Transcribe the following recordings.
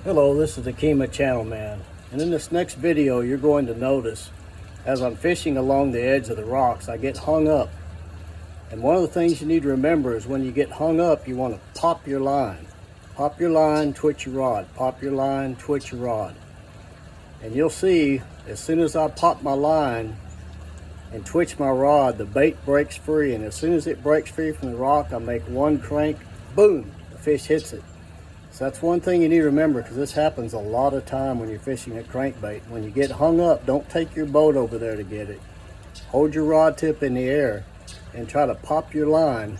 Hello, this is the Kemah Channel Man, and in this next video you're going to notice as I'm fishing along the edge of the rocks I get hung up. And one of the things you need to remember is when you get hung up you want to pop your line. Pop your line, twitch your rod. Pop your line, twitch your rod. And you'll see as soon as I pop my line and twitch my rod, the bait breaks free, and as soon as it breaks free from the rock I make one crank, boom, the fish hits it. So that's one thing you need to remember, because this happens a lot of time when you're fishing a crankbait. When you get hung up, don't take your boat over there to get it. Hold your rod tip in the air and try to pop your line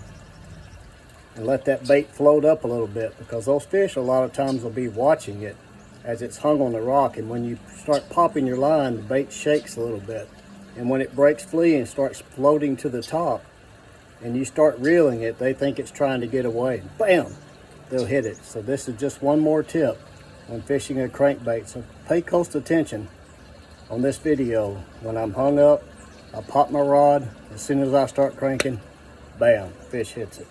and let that bait float up a little bit, because those fish a lot of times will be watching it as it's hung on the rock, and when you start popping your line, the bait shakes a little bit. And when it breaks free and starts floating to the top and you start reeling it, they think it's trying to get away. Bam! They'll hit it. So this is just one more tip when fishing a crankbait. So pay close attention on this video. When I'm hung up, I pop my rod. As soon as I start cranking, bam, fish hits it.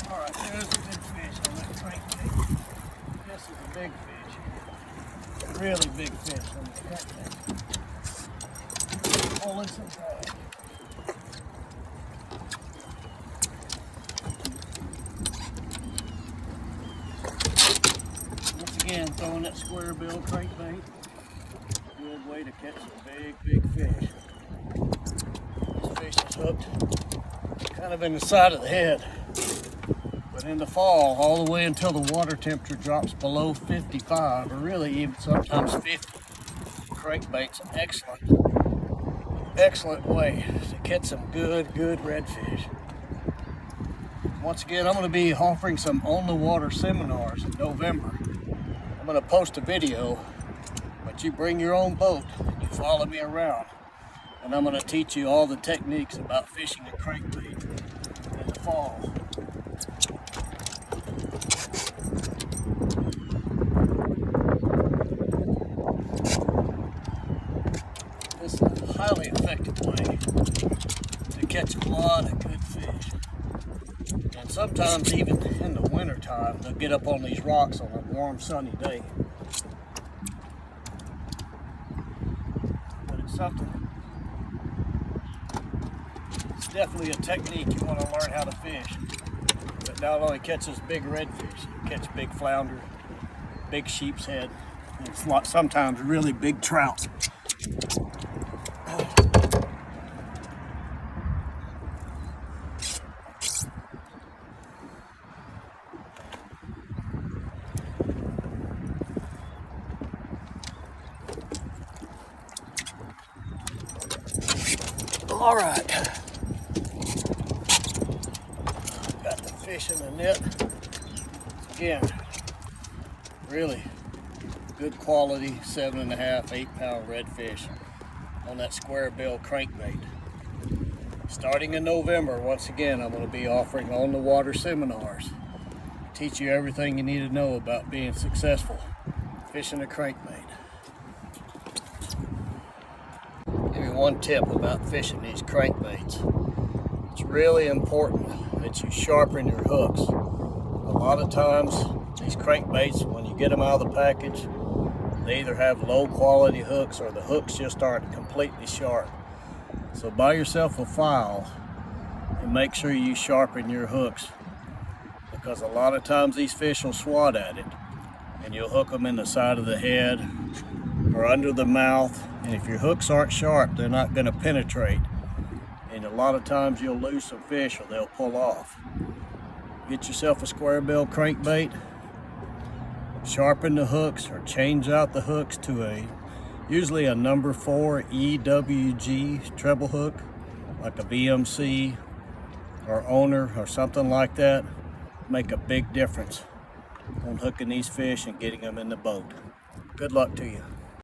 Alright, there's a big fish on that crankbait. This is a big fish. A really big fish on the crankbait. Pulling some tag. Once again, throwing that square bill crankbait. Good way to catch a big fish. This fish is hooked kind of in the side of the head. But in the fall, all the way until the water temperature drops below 55, or really even sometimes 50, crankbait's an excellent way to catch some good redfish. Once again, I'm going to be offering some on-the-water seminars in November. I'm going to post a video, but you bring your own boat and you follow me around, and I'm going to teach you all the techniques about fishing a crankbait in the fall. This is a highly effective way to catch a lot of good fish. And sometimes even in the winter time, they'll get up on these rocks on a warm sunny day. But it's something, it's definitely a technique you want to learn how to fish. That not only catches big redfish, you catch big flounder, big sheep's head, and sometimes really big trout. All right, got the fish in the net. Again, really good quality 7.5, 8 pound redfish on that square bill crankbait. Starting in November, once again, I'm going to be offering on the water seminars. Teach you everything you need to know about being successful fishing a crankbait. Give you one tip about fishing these crankbaits. It's really important that you sharpen your hooks. A lot of times these crankbaits, when you get them out of the package, they either have low quality hooks or the hooks just aren't completely sharp. So buy yourself a file and make sure you sharpen your hooks, because a lot of times these fish will swat at it and you'll hook them in the side of the head or under the mouth, and if your hooks aren't sharp, they're not going to penetrate, and a lot of times you'll lose some fish or they'll pull off. Get yourself a square bill crankbait, sharpen the hooks or change out the hooks to usually a number 4 EWG treble hook, like a VMC or Owner or something like that. Make a big difference on hooking these fish and getting them in the boat. Good luck to you.